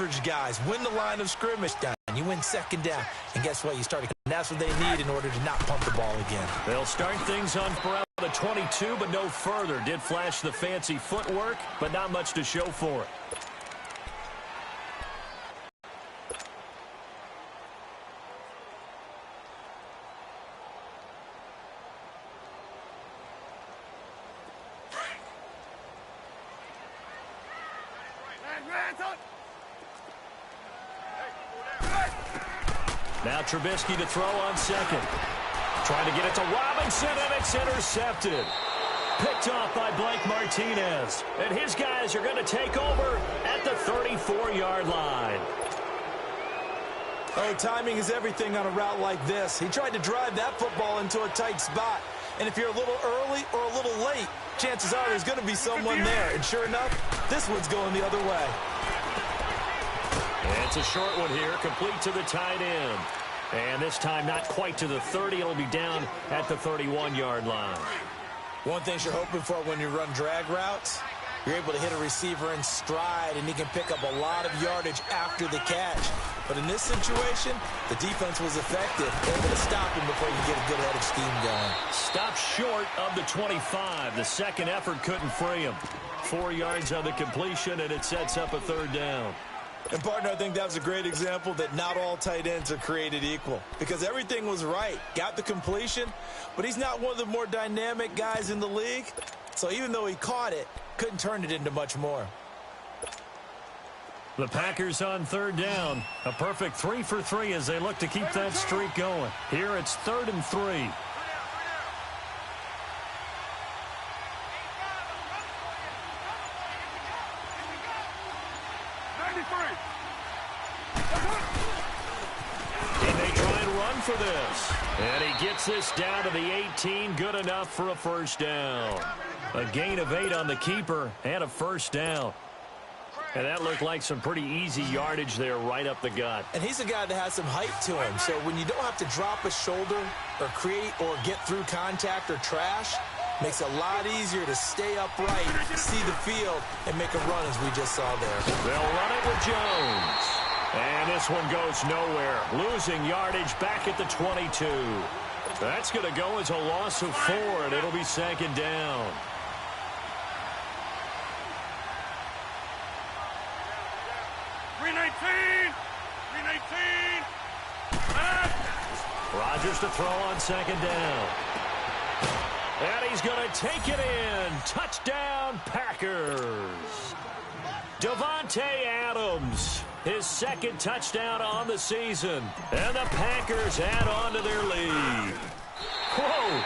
coverage guys. Win the line of scrimmage down. You win second down. And guess what? You start to, that's what they need in order to not punt the ball again. They'll start things on around the 22, but no further. Did flash the fancy footwork, but not much to show for it. Now Trubisky to throw on second. Trying to get it to Robinson, and it's intercepted. Picked off by Blake Martinez. And his guys are going to take over at the 34-yard line. Oh, timing is everything on a route like this. He tried to drive that football into a tight spot. And if you're a little early or a little late, chances are there's going to be someone there. And sure enough, this one's going the other way. And it's a short one here, complete to the tight end. And this time not quite to the 30. It'll be down at the 31-yard line. One thing you're hoping for when you run drag routes, you're able to hit a receiver in stride, and he can pick up a lot of yardage after the catch. But in this situation, the defense was effective, able to stop him before you get a good head of steam going. Stop short of the 25. The second effort couldn't free him. 4 yards on the completion, and it sets up a third down. And, partner, I think that was a great example that not all tight ends are created equal, because everything was right. Got the completion, but he's not one of the more dynamic guys in the league. So even though he caught it, couldn't turn it into much more. The Packers on third down. A perfect 3 for 3 as they look to keep that streak going. Here it's 3rd and 3. For this, and he gets this down to the 18, good enough for a first down. A gain of 8 on the keeper and a first down. And that looked like some pretty easy yardage there right up the gut. And he's a guy that has some height to him, so when you don't have to drop a shoulder or create or get through contact or trash, makes it a lot easier to stay upright, see the field, and make a run as we just saw there. They'll run it with Jones. And this one goes nowhere. Losing yardage back at the 22. That's going to go as a loss of 4, and it'll be second down. Rodgers to throw on second down. And he's going to take it in. Touchdown, Packers. Davante Adams, his second touchdown on the season. And the Packers add on to their lead. Whoa!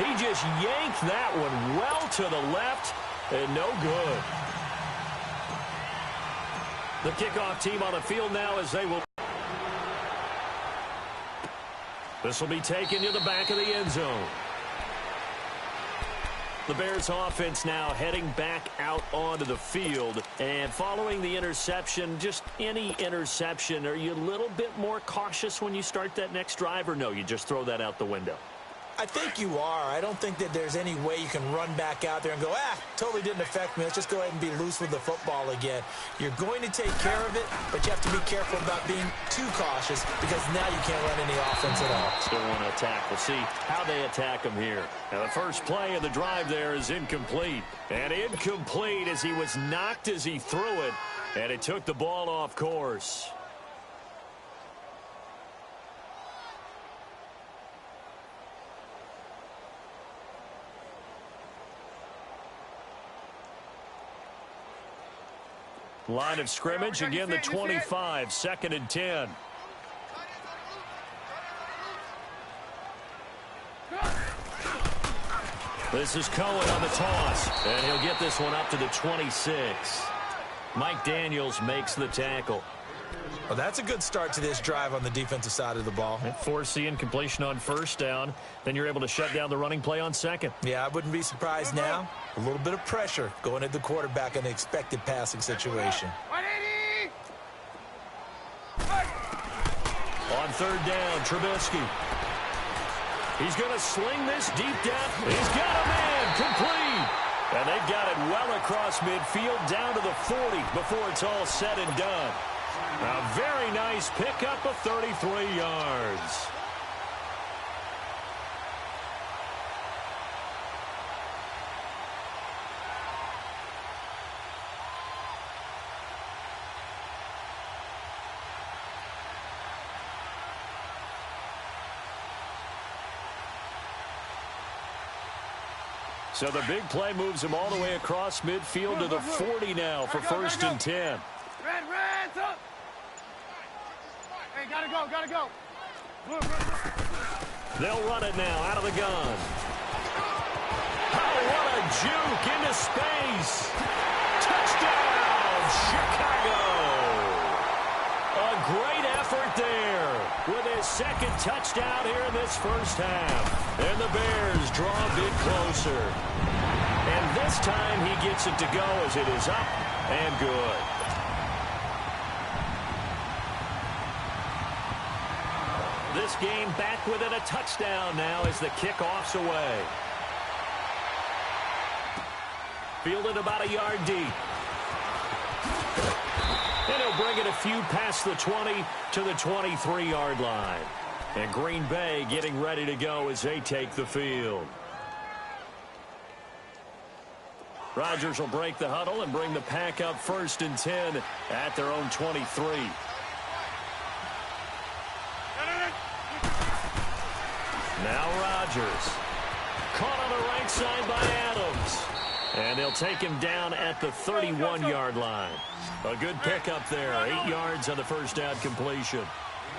He just yanked that one well to the left and no good. The kickoff team on the field now as they will. This will be taken to the back of the end zone. The Bears offense now heading back out onto the field. And following the interception, just any interception, are you a little bit more cautious when you start that next drive, or no, you just throw that out the window? I think you are. I don't think that there's any way you can run back out there and go, totally didn't affect me. Let's just go ahead and be loose with the football again. You're going to take care of it, but you have to be careful about being too cautious because now you can't run any offense at all. Still want to attack. We'll see how they attack him here. Now, the first play of the drive there is incomplete. And incomplete as he was knocked as he threw it, and it took the ball off course. Line of scrimmage, again the 25, 2nd and 10. This is Cohen on the toss, and he'll get this one up to the 26. Mike Daniels makes the tackle. Well, that's a good start to this drive on the defensive side of the ball. Force the incompletion on first down. Then you're able to shut down the running play on second. Yeah, I wouldn't be surprised now. A little bit of pressure going at the quarterback in the expected passing situation. On third down, Trubisky. He's going to sling this deep down. He's got a man complete. And they've got it well across midfield down to the 40 before it's all said and done. nice pickup of 33 yards. So the big play moves him all the way across midfield to the 40 now for 1st and 10. Red, up. Hey, gotta go. They'll run it now out of the gun. Oh, what a juke into space. Touchdown, Chicago. A great effort there with his 2nd touchdown here in this first half. And the Bears draw a bit closer. And this time he gets it to go as it is up and good. This game back within a touchdown now as the kickoff's away. Fielded about a yard deep. And he'll bring it a few past the 20 to the 23-yard line. And Green Bay getting ready to go as they take the field. Rodgers will break the huddle and bring the pack up 1st and 10 at their own 23. Now Rodgers. Caught on the right side by Adams. And they'll take him down at the 31-yard line. A good pickup there. 8 yards on the first down completion.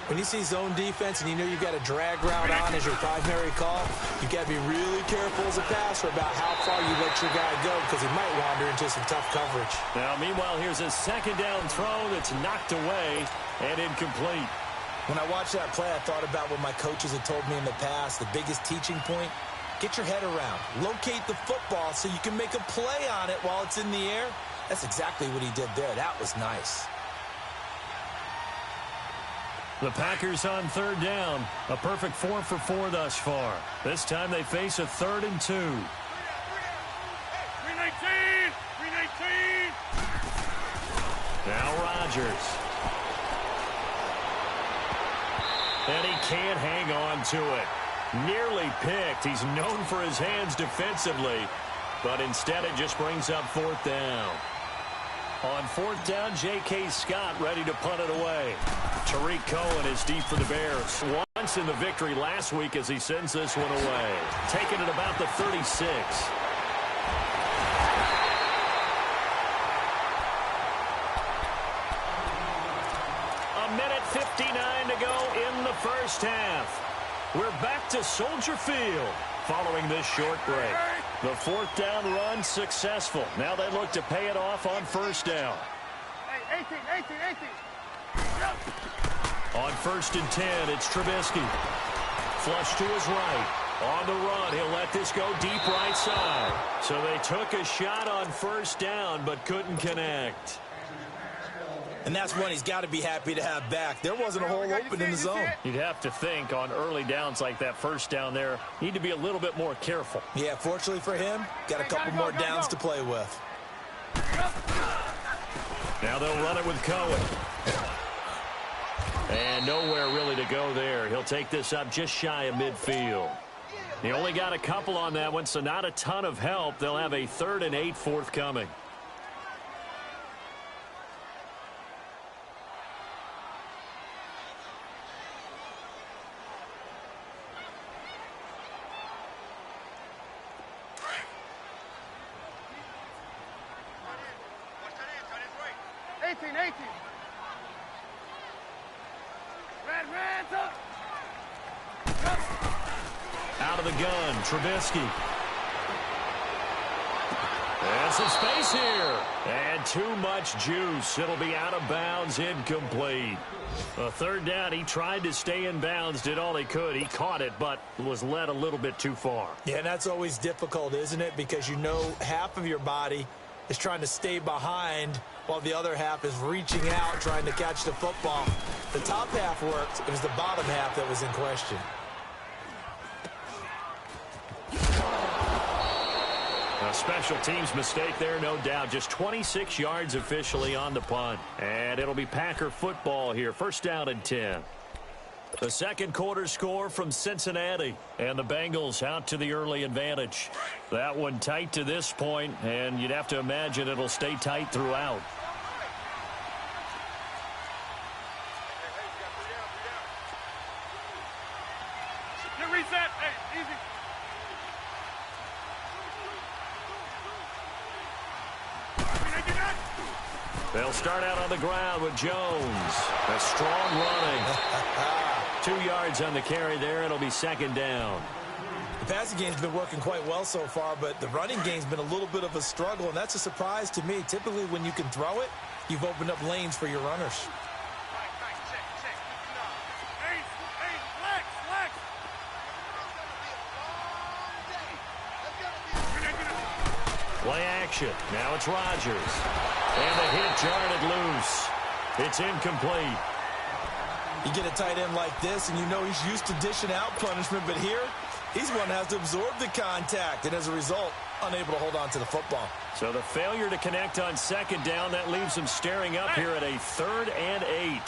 When you see zone defense and you know you've got a drag route on as your primary call, you've got to be really careful as a passer about how far you let your guy go because he might wander into some tough coverage. Now, meanwhile, here's a 2nd down throw that's knocked away and incomplete. When I watched that play, I thought about what my coaches had told me in the past. The biggest teaching point, get your head around. Locate the football so you can make a play on it while it's in the air. That's exactly what he did there. That was nice. The Packers on 3rd down. A perfect 4 for 4 thus far. This time they face a 3rd and 2. 319! Now Rodgers. And he can't hang on to it. Nearly picked. He's known for his hands defensively, but instead it just brings up 4th down. On 4th down, J.K. Scott ready to punt it away. Tariq Cohen is deep for the Bears. Once in the victory last week as he sends this one away. Taking it about the 36. A minute 59 to go in the first half. We're back to Soldier Field following this short break. The 4th down run successful. Now they look to pay it off on 1st down. Hey, 18. On 1st and 10, it's Trubisky. Flush to his right. On the run, he'll let this go deep right side. So they took a shot on 1st down, but couldn't connect. And that's one he's got to be happy to have back. There wasn't a hole open in the zone. You'd have to think on early downs like that 1st down there, need to be a little bit more careful. Yeah, fortunately for him, got a couple more downs to play with. Now they'll run it with Cohen. And nowhere really to go there. He'll take this up just shy of midfield. He only got a couple on that one, so not a ton of help. They'll have a 3rd and 8 forthcoming. Out of the gun, Trubisky. And some space here. And too much juice. It'll be out of bounds, incomplete. A 3rd down, he tried to stay in bounds, did all he could. He caught it, but was led a little bit too far. Yeah, and that's always difficult, isn't it? Because you know half of your body is trying to stay behind while the other half is reaching out, trying to catch the football. The top half worked. It was the bottom half that was in question. A A special teams mistake there, no doubt. Just 26 yards officially on the punt. And it'll be Packer football here. First down and 10. The second quarter score from Cincinnati. And the Bengals out to the early advantage. That one tight to this point, and you'd have to imagine it'll stay tight throughout. Reset. Hey, easy. They'll start out on the ground with Jones. A strong running. 2 yards on the carry there. It'll be second down. The passing game's been working quite well so far, but the running game's been a little bit of a struggle, and that's a surprise to me. Typically, when you can throw it, you've opened up lanes for your runners. Play action. Now it's Rodgers. And the hit jarred loose. It's incomplete. You get a tight end like this, and you know he's used to dishing out punishment, but here, he's one that has to absorb the contact, and as a result, unable to hold on to the football. So the failure to connect on second down, that leaves him staring up here at a 3rd and 8.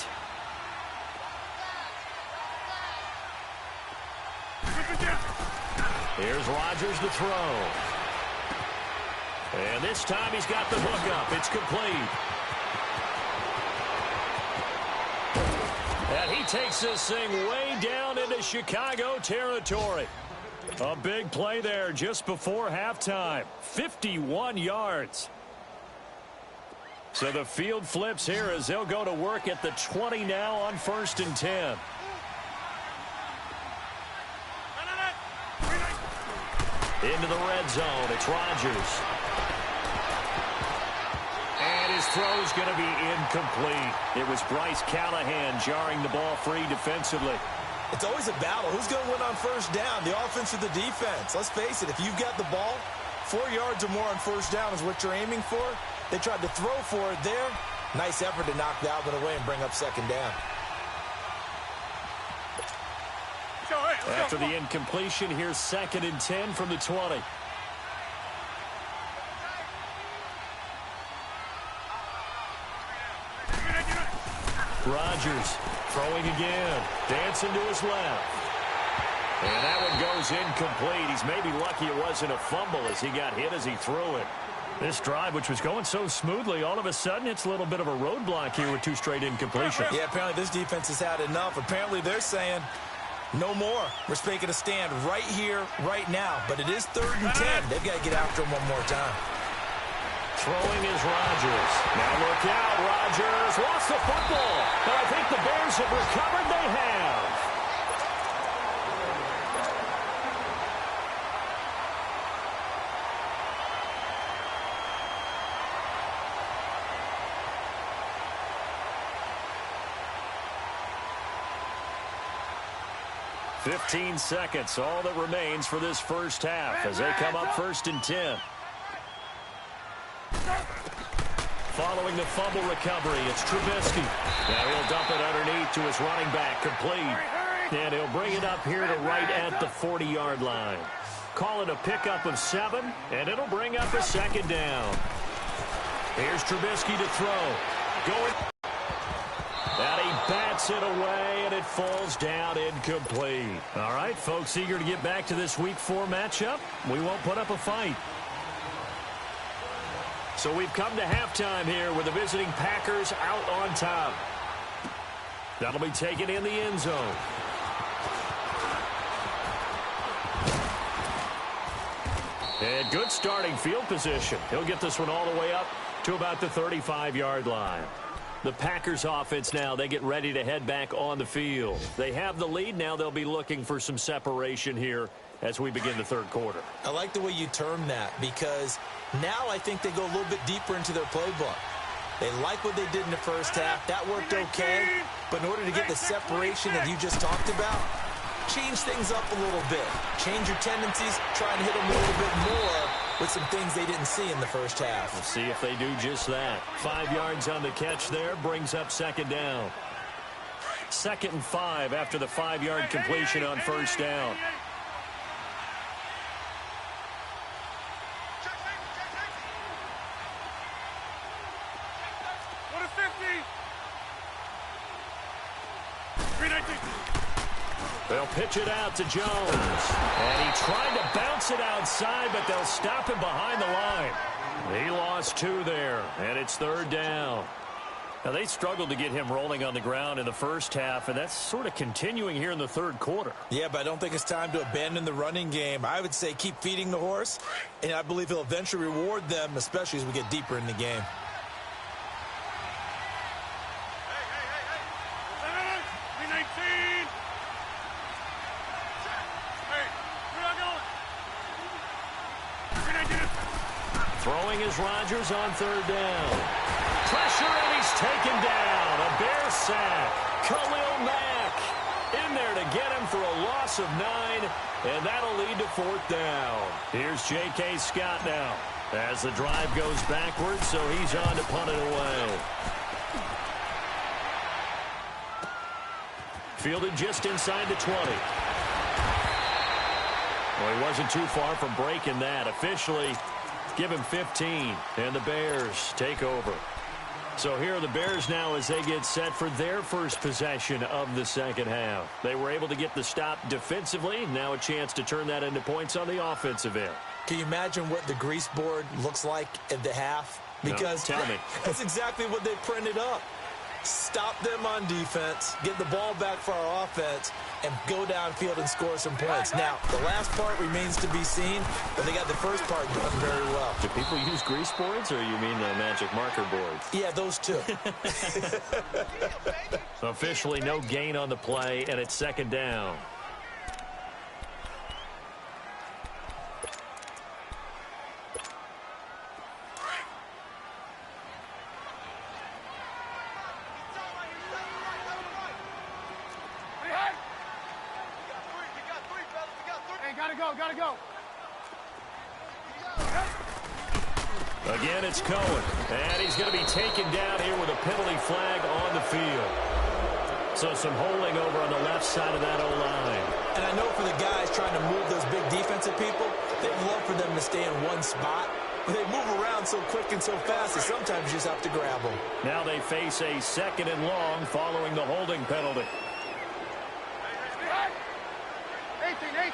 Here's Rodgers to throw. And this time he's got the hook up. It's complete. And he takes this thing way down into Chicago territory. A big play there just before halftime. 51 yards. So the field flips here as they'll go to work at the 20 now on 1st and 10. Into the red zone. It's Rodgers. And his throw's going to be incomplete. It was Bryce Callahan jarring the ball free defensively. It's always a battle. Who's going to win on first down, the offense or the defense? Let's face it, if you've got the ball, 4 yards or more on first down is what you're aiming for. They tried to throw for it there. Nice effort to knock that one away and bring up second down. After the incompletion, here's 2nd and 10 from the 20. Rodgers throwing again. Dancing to his left. And that one goes incomplete. He's maybe lucky it wasn't a fumble as he got hit as he threw it. This drive, which was going so smoothly, all of a sudden it's a little bit of a roadblock here with 2 straight incompletions. Yeah, apparently this defense has had enough. Apparently they're saying no more. We're making a stand right here, right now. But it is 3rd and 10. They've got to get after him one more time. Throwing is Rodgers. Now look out, Rodgers lost the football. But I think the Bears have recovered. They have. "15 seconds, all that remains for this first half as they come up 1st and 10. Following the fumble recovery, it's Trubisky. Now he'll dump it underneath to his running back, complete. And he'll bring it up here to right at the 40-yard line. Call it a pickup of 7, and it'll bring up a second down. Here's Trubisky to throw. Going. And he bats it away, and it falls down incomplete. All right, folks, eager to get back to this Week 4 matchup. We won't put up a fight. So we've come to halftime here with the visiting Packers out on top. That'll be taken in the end zone. And good starting field position. He'll get this one all the way up to about the 35-yard line. The Packers offense now, they get ready to head back on the field. They have the lead. Now they'll be looking for some separation here as we begin the third quarter. I like the way you term that because now I think they go a little bit deeper into their playbook. They like what they did in the first half. That worked okay. But in order to get the separation that you just talked about, change things up a little bit. Change your tendencies. Try and hit them a little bit more with some things they didn't see in the first half. We'll see if they do just that. 5 yards on the catch there brings up second down. 2nd and 5 after the 5-yard completion on first down. They'll pitch it out to Jones. And he tried to bounce it outside, but they'll stop him behind the line. He lost 2 there, and it's 3rd down. Now, they struggled to get him rolling on the ground in the first half, and that's sort of continuing here in the 3rd quarter. Yeah, but I don't think it's time to abandon the running game. I would say keep feeding the horse, and I believe he'll eventually reward them, especially as we get deeper in the game. Throwing is Rodgers on 3rd down. Pressure, and he's taken down. A Bear sack. Khalil Mack in there to get him for a loss of 9, and that'll lead to 4th down. Here's J.K. Scott now as the drive goes backwards, so he's on to punt it away. Fielded just inside the 20. Well, he wasn't too far from breaking that. Officially, give him 15, and the Bears take over. So here are the Bears now as they get set for their first possession of the second half. They were able to get the stop defensively. Now a chance to turn that into points on the offensive end. Can you imagine what the grease board looks like at the half? Because no, tell me. That's exactly what they printed up. Stop them on defense, get the ball back for our offense, and go downfield and score some points. Now, the last part remains to be seen, but they got the first part done very well. Do people use grease boards, or you mean the magic marker boards? Yeah, those two. Officially no gain on the play, and it's 2nd down. Gotta go. Again, it's Cohen. And he's going to be taken down here with a penalty flag on the field. So some holding over on the left side of that O-line. And I know for the guys trying to move those big defensive people, they'd love for them to stay in one spot. But they move around so quick and so fast that sometimes you just have to grab them. Now they face a 2nd and long following the holding penalty. 18.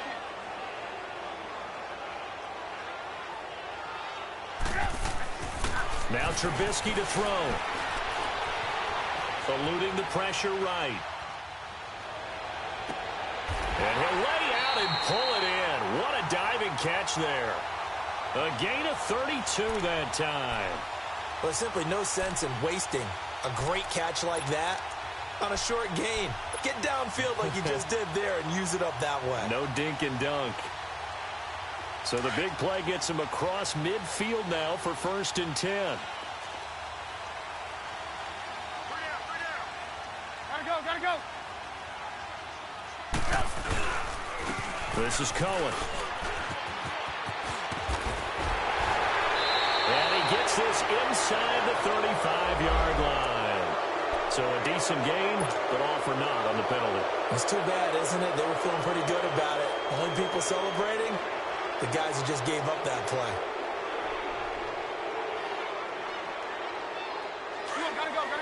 Now Trubisky to throw. Eluding the pressure right. And he'll lay out and pull it in. What a diving catch there. A gain of 32 that time. Well, there's simply no sense in wasting a great catch like that on a short gain. Get downfield like you just did there and use it up that way. No dink and dunk. So the big play gets him across midfield now for 1st and 10. Gotta go. This is Cohen. And he gets this inside the 35-yard line. So a decent gain, but all for naught on the penalty. It's too bad, isn't it? They were feeling pretty good about it. Only people celebrating, the guys who just gave up that play. Gotta go.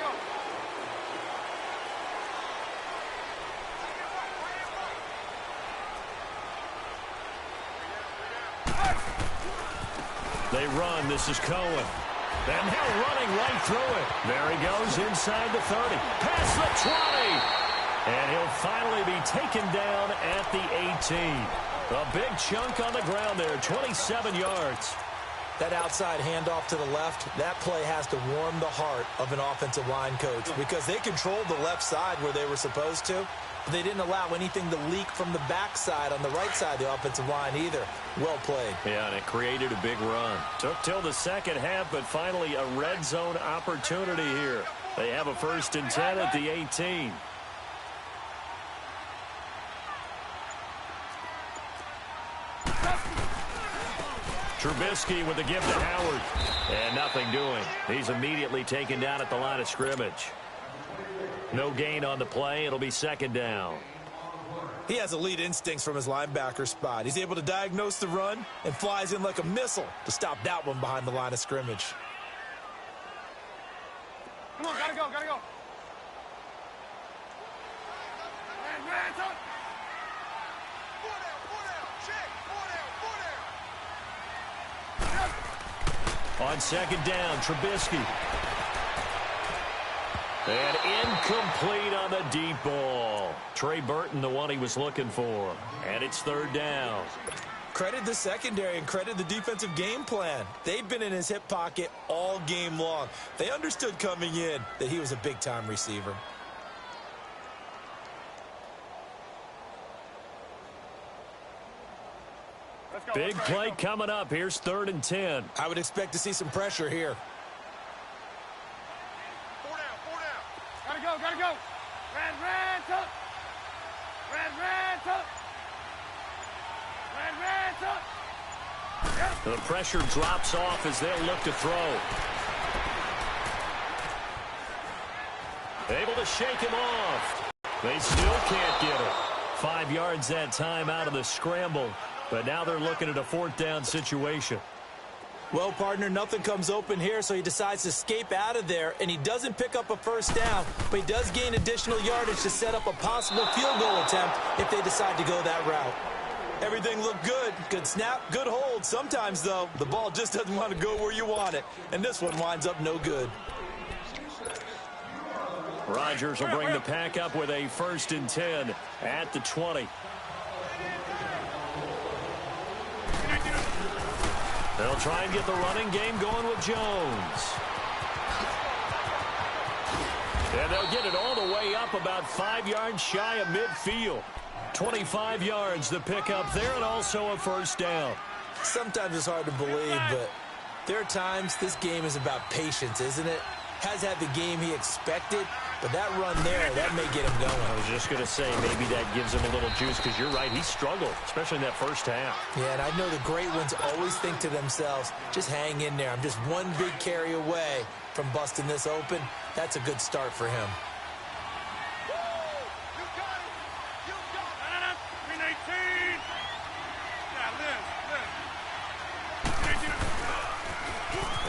They run. This is Cohen. And now running right through it. There he goes inside the 30. Past the 20. And he'll finally be taken down at the 18. A big chunk on the ground there, 27 yards. That outside handoff to the left, that play has to warm the heart of an offensive line coach because they controlled the left side where they were supposed to, but they didn't allow anything to leak from the backside on the right side of the offensive line either. Well played. Yeah, and it created a big run. Took till the second half, but finally a red zone opportunity here. They have a 1st and 10 at the 18. Trubisky with the give to Howard. And nothing doing. He's immediately taken down at the line of scrimmage. No gain on the play. It'll be 2nd down. He has elite instincts from his linebacker spot. He's able to diagnose the run and flies in like a missile to stop that one behind the line of scrimmage. Come on, gotta go. On second down, Trubisky. And incomplete on the deep ball. Trey Burton, the one he was looking for. And it's third down. Credit the secondary and credit the defensive game plan. They've been in his hip pocket all game long. They understood coming in that he was a big-time receiver. Big play coming up. Here's 3rd and 10. I would expect to see some pressure here. 4 down, 4 down. Gotta go, gotta go. Red, tuck. Red, tuck. Red, tuck. Yep. The pressure drops off as they'll look to throw. Able to shake him off. They still can't get it. 5 yards that time out of the scramble. But now they're looking at a 4th down situation. Well, partner, nothing comes open here, so he decides to escape out of there, and he doesn't pick up a 1st down, but he does gain additional yardage to set up a possible field goal attempt if they decide to go that route. Everything looked good. Good snap, good hold. Sometimes, though, the ball just doesn't want to go where you want it, and this one winds up no good. Rodgers will bring the pack up with a 1st and 10 at the 20. They'll try and get the running game going with Jones. And they'll get it all the way up about 5 yards shy of midfield. 25 yards to pick up there and also a 1st down. Sometimes it's hard to believe, but there are times this game is about patience, isn't it? Has had the game he expected, but that run there, that may get him going. I was just going to say, maybe that gives him a little juice, because you're right, he struggled, especially in that 1st half. Yeah, and I know the great ones always think to themselves, just hang in there. I'm just one big carry away from busting this open. That's a good start for him.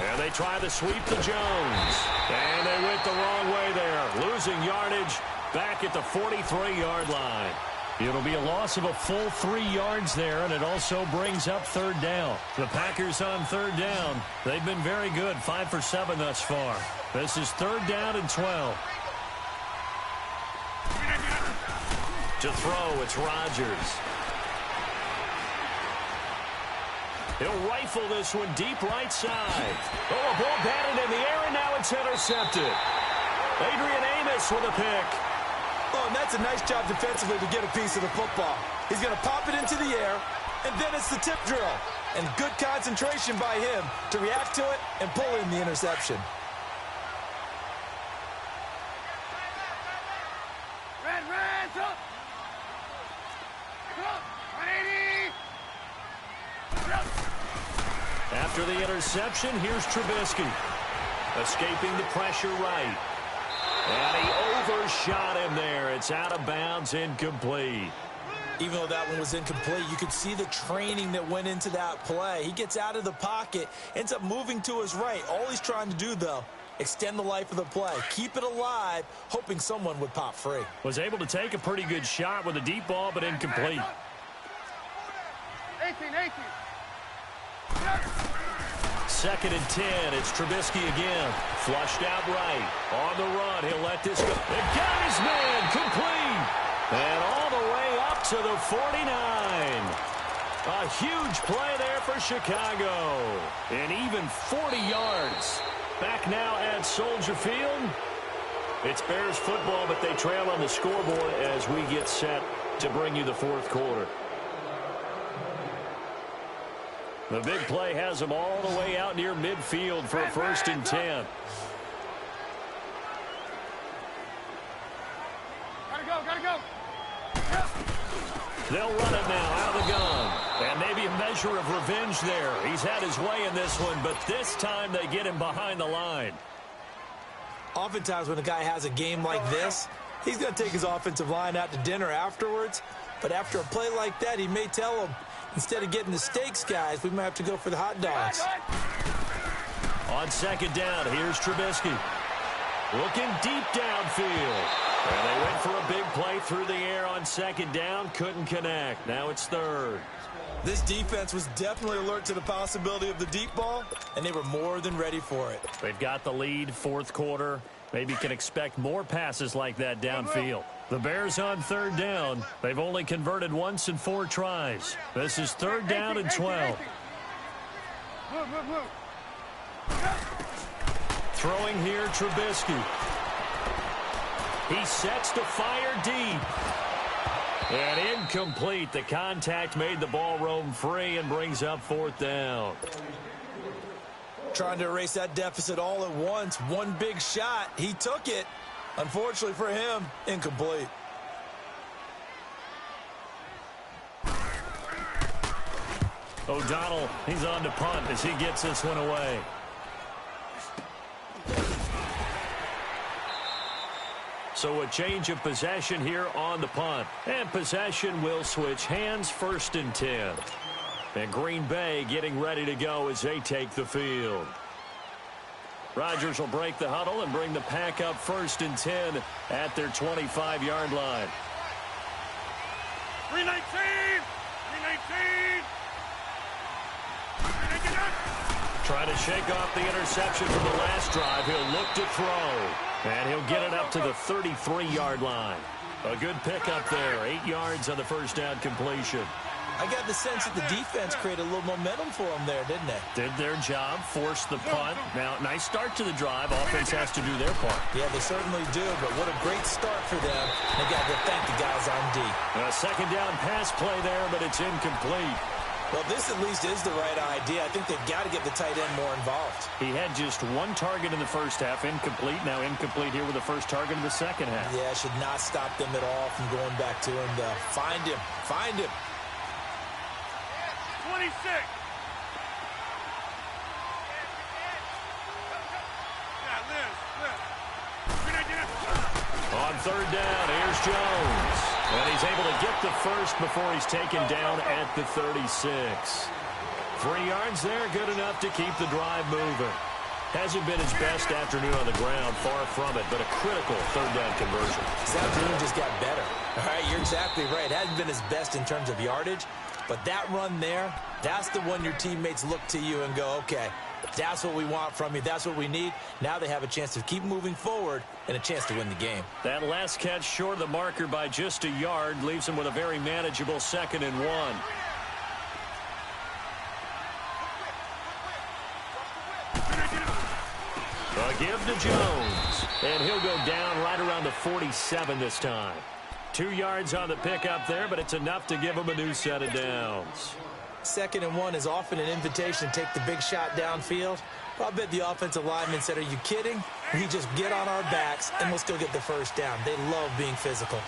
And they try to sweep to Jones. And they went the wrong way there. Losing yardage back at the 43-yard line. It'll be a loss of a full 3 yards there, and it also brings up 3rd down. The Packers on 3rd down. They've been very good, 5 for 7 thus far. This is 3rd down and 12. To throw, it's Rodgers. He'll rifle this one deep right side. Oh, a ball batted in the air, and now it's intercepted. Adrian Amos with a pick. Oh, and that's a nice job defensively to get a piece of the football. He's going to pop it into the air, and then it's the tip drill. And good concentration by him to react to it and pull in the interception. Red, tuck. Come on, 180. After the interception, here's Trubisky. Escaping the pressure right. And he overshot him there. It's out of bounds, incomplete. Even though that one was incomplete, you could see the training that went into that play. He gets out of the pocket, ends up moving to his right. All he's trying to do, though, extend the life of the play. Keep it alive, hoping someone would pop free. Was able to take a pretty good shot with a deep ball, but incomplete. 18. 2nd and 10. It's Trubisky again. Flushed out right. On the run. He'll let this go. And got his man. Complete. And all the way up to the 49. A huge play there for Chicago. And even 40 yards. Back now at Soldier Field. It's Bears football, but they trail on the scoreboard as we get set to bring you the 4th quarter. The big play has them all the way out near midfield for a 1st and 10. Gotta go. They'll run it now out of the gun. And maybe a measure of revenge there. He's had his way in this one, but this time they get him behind the line. Oftentimes when a guy has a game like this, he's going to take his offensive line out to dinner afterwards. But after a play like that, he may tell them, instead of getting the steaks, guys, we might have to go for the hot dogs. On 2nd down, here's Trubisky. Looking deep downfield. And they went for a big play through the air on second down, couldn't connect. Now it's third. This defense was definitely alert to the possibility of the deep ball, and they were more than ready for it. They've got the lead, fourth quarter. Maybe can expect more passes like that downfield. The Bears on third down. They've only converted once in 4 tries. This is third down and 12. Throwing here, Trubisky. He sets to fire deep. And incomplete. The contact made the ball roam free and brings up fourth down. Trying to erase that deficit all at once. One big shot. He took it. Unfortunately for him, incomplete. O'Donnell, he's on to punt as he gets this one away. So a change of possession here on the punt. And possession will switch hands, first and 10. And Green Bay getting ready to go as they take the field. Rodgers will break the huddle and bring the pack up first and 10 at their 25-yard line. 319! 319! Trying to shake off the interception from the last drive. He'll look to throw. And he'll get it up to the 33-yard line. A good pickup there. 8 yards on the first down completion. I got the sense that the defense created a little momentum for them there, didn't they? Did their job, forced the punt. Now, nice start to the drive. Offense has to do their part. Yeah, they certainly do, but what a great start for them. They got to thank the guys on D. A second down pass play there, but it's incomplete. Well, this at least is the right idea. I think they've got to get the tight end more involved. He had just 1 target in the first half, incomplete. Now incomplete here with the first target in the second half. Yeah, should not stop them at all from going back to him. Find him. Find him. 26! On third down, here's Jones. And he's able to get the first before he's taken down at the 36. 3 yards there, good enough to keep the drive moving. Hasn't been his best afternoon on the ground, far from it, but a critical third down conversion. His afternoon just got better. All right, you're exactly right. It hasn't been his best in terms of yardage, but that run there, that's the one your teammates look to you and go, okay, that's what we want from you. That's what we need. Now they have a chance to keep moving forward and a chance to win the game. That last catch short of the marker by just a yard leaves him with a very manageable 2nd and 1. A give to Jones. And he'll go down right around the 47 this time. 2 yards on the pickup there, but it's enough to give him a new set of downs. 2nd and 1 is often an invitation to take the big shot downfield. I bet the offensive lineman said, are you kidding? We just get on our backs and we'll still get the first down. They love being physical.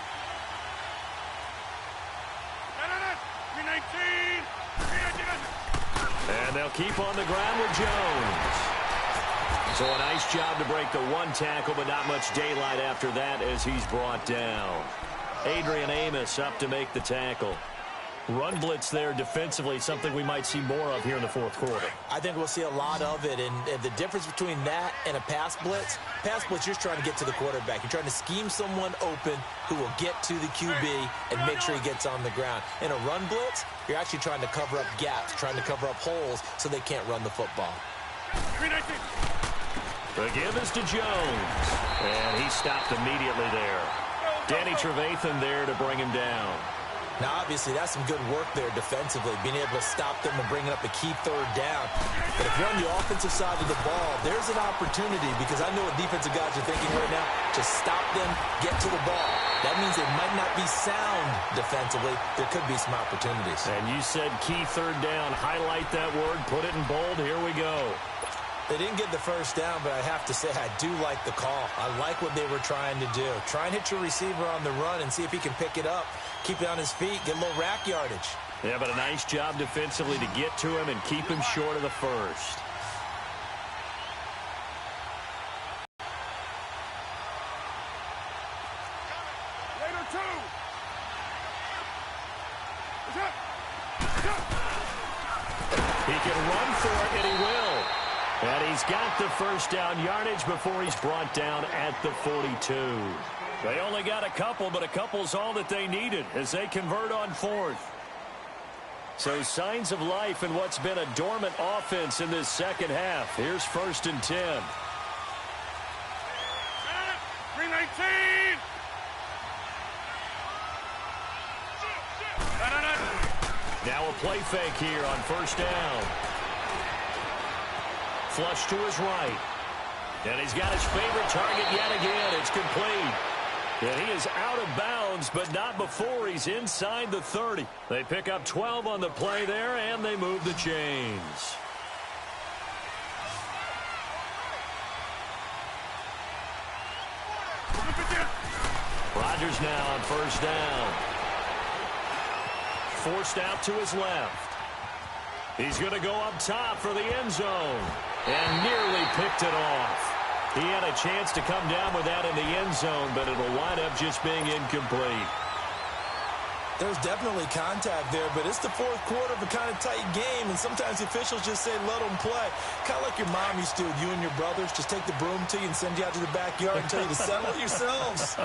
319! And they'll keep on the ground with Jones. So a nice job to break the 1 tackle, but not much daylight after that as he's brought down. Adrian Amos up to make the tackle. Run blitz there defensively, something we might see more of here in the fourth quarter. I think we'll see a lot of it, and the difference between that and a pass blitz, you're trying to get to the quarterback. You're trying to scheme someone open who will get to the QB and make sure he gets on the ground. In a run blitz, you're actually trying to cover up gaps, trying to cover up holes so they can't run the football. 319! The give is to Jones, and he stopped immediately there. Danny Trevathan there to bring him down. Now, obviously, that's some good work there defensively, being able to stop them and bringing up a key third down. But if you're on the offensive side of the ball, there's an opportunity, because I know what defensive guys are thinking right now, to stop them, get to the ball. That means they might not be sound defensively. There could be some opportunities. And you said key third down. Highlight that word, put it in bold. Here we go. They didn't get the first down, but I have to say I do like the call. I like what they were trying to do. Try and hit your receiver on the run and see if he can pick it up, keep it on his feet, get a little rack yardage. Yeah, but a nice job defensively to get to him and keep him short of the first. Later, 2! He can run for it, and he will. And he's got the first down yardage before he's brought down at the 42. They only got a couple, but a couple's all that they needed as they convert on fourth. So signs of life in what's been a dormant offense in this second half. Here's 1st and 10. 319. Now a play fake here on 1st down. Flush to his right. And he's got his favorite target yet again. It's complete. And he is out of bounds, but not before he's inside the 30. They pick up 12 on the play there, and they move the chains. Rodgers now on 1st down. Forced out to his left. He's going to go up top for the end zone. And nearly picked it off. He had a chance to come down with that in the end zone, but it'll wind up just being incomplete. There's definitely contact there, but it's the fourth quarter of a kind of tight game, and sometimes the officials just say, let them play. Kind of like your mom used to, you and your brothers, just take the broom to you and send you out to the backyard and tell you to settle it yourselves.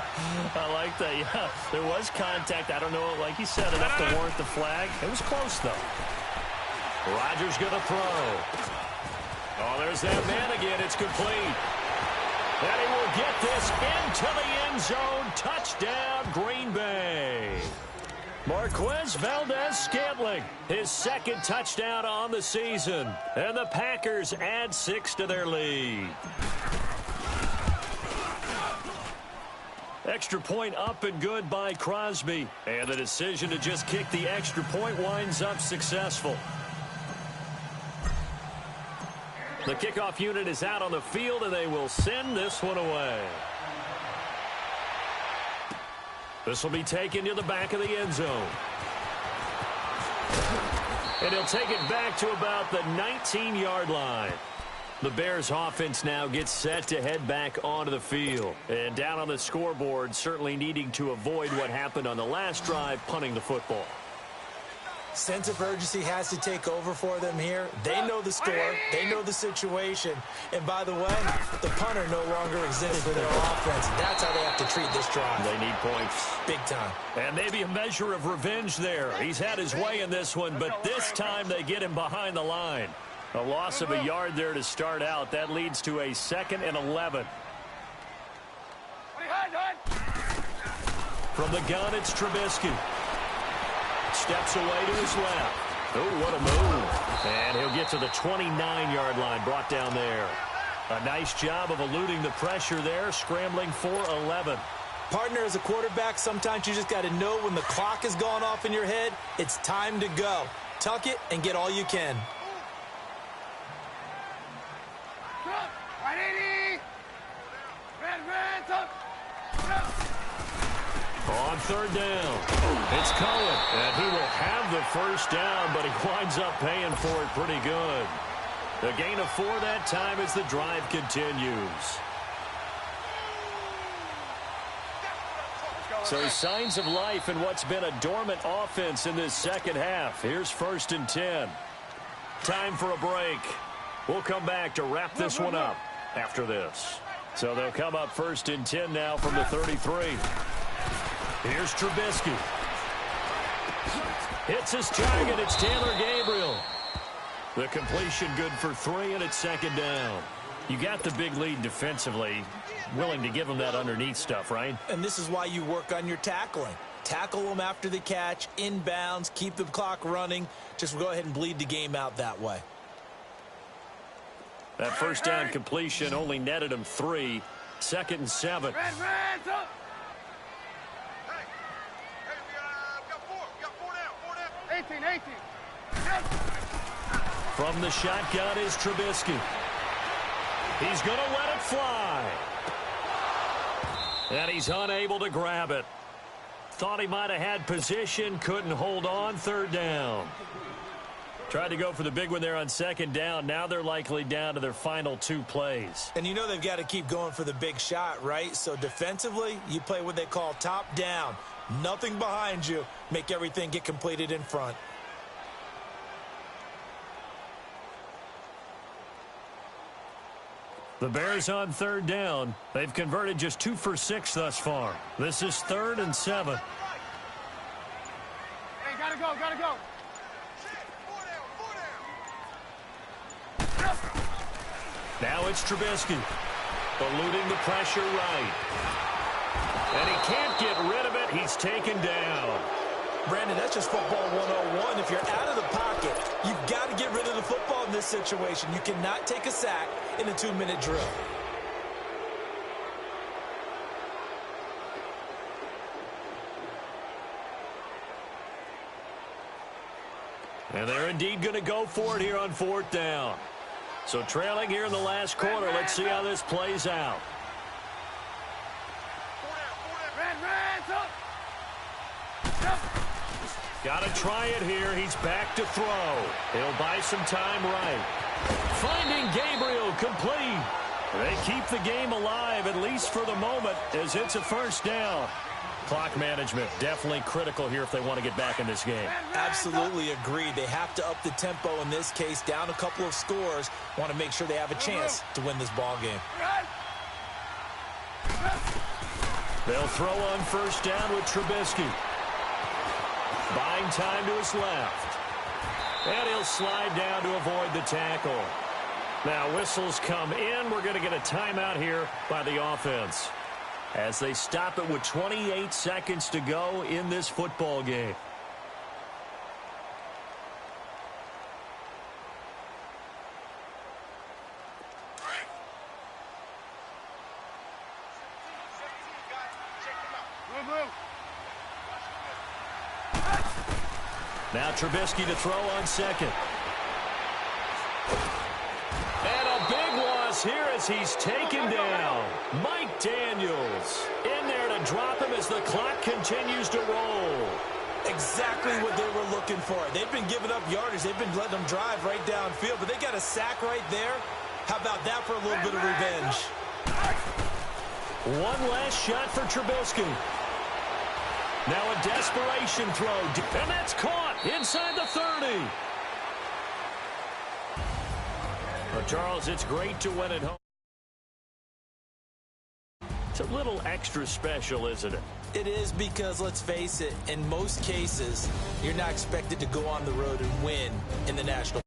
I like that, yeah. There was contact. I don't know, like you said, enough to warrant the flag. It was close, though. Rodgers going to throw. Oh, there's that man again. It's complete. And he will get this into the end zone. Touchdown, Green Bay. Marquez Valdez-Scantling, his second touchdown on the season. And the Packers add 6 to their lead. Extra point up and good by Crosby. And the decision to just kick the extra point winds up successful. The kickoff unit is out on the field, and they will send this one away. This will be taken to the back of the end zone. And he'll take it back to about the 19-yard line. The Bears offense now gets set to head back onto the field. And down on the scoreboard, certainly needing to avoid what happened on the last drive, punting the football. Sense of urgency has to take over for them here. They know the score. They know the situation. And by the way, the punter no longer exists for their offense. That's how they have to treat this drive. They need points. Big time. And maybe a measure of revenge there. He's had his way in this one, but this time they get him behind the line. A loss of a yard there to start out. That leads to a 2nd and 11. From the gun, it's Trubisky. Steps away to his left. Oh, what a move. And he'll get to the 29-yard line, brought down there. A nice job of eluding the pressure there, scrambling for 11. Partner, as a quarterback, sometimes you just got to know when the clock has gone off in your head, it's time to go. Tuck it and get all you can. On 3rd down, it's Cohen, and he will have the 1st down, but he winds up paying for it pretty good. The gain of 4 that time as the drive continues. So signs of life in what's been a dormant offense in this second half. Here's 1st and 10. Time for a break. We'll come back to wrap this one up after this. So they'll come up 1st and 10 now from the 33. Here's Trubisky. Hits his target. It's Taylor Gabriel. The completion good for 3, and it's 2nd down. You got the big lead defensively. Willing to give him that underneath stuff, right? And this is why you work on your tackling. Tackle them after the catch, inbounds, keep the clock running. Just go ahead and bleed the game out that way. That 1st down completion only netted him 3. 2nd and 7. Red, up. We got four down. 18. From the shotgun is Trubisky. He's going to let it fly. And he's unable to grab it. Thought he might have had position, couldn't hold on. 3rd down. Tried to go for the big one there on 2nd down. Now they're likely down to their final 2 plays. And you know they've got to keep going for the big shot, right? So defensively, you play what they call top down. Nothing behind you. Make everything get completed in front. The Bears on third down. They've converted just 2 for 6 thus far. This is 3rd and 7. Hey, gotta go, gotta go. Now it's Trubisky, eluding the pressure right. And he can't get rid of it. He's taken down. Brandon, that's just football 101. If you're out of the pocket, you've got to get rid of the football in this situation. You cannot take a sack in a 2-minute drill. And they're indeed going to go for it here on 4th down. So trailing here in the last quarter. Let's see how this plays out. Got to try it here. He's back to throw. He'll buy some time right. Finding Gabriel complete. They keep the game alive, at least for the moment, as it's a 1st down. Clock management definitely critical here if they want to get back in this game. Absolutely agreed. They have to up the tempo in this case, down a couple of scores. Want to make sure they have a chance to win this ball game. They'll throw on 1st down with Trubisky. Buying time to his left. And he'll slide down to avoid the tackle. Now whistles come in. We're going to get a timeout here by the offense, as they stop it with 28 seconds to go in this football game. Now Trubisky to throw on 2nd. And a big loss here as he's taken down. Mike Daniels in there to drop him as the clock continues to roll. Exactly what they were looking for. They've been giving up yardage. They've been letting them drive right downfield, but they got a sack right there. How about that for a little bit of revenge? One last shot for Trubisky. Now a desperation throw, and that's caught inside the 30. Well, Charles, it's great to win at home. It's a little extra special, isn't it? It is, because, let's face it, in most cases, you're not expected to go on the road and win in the National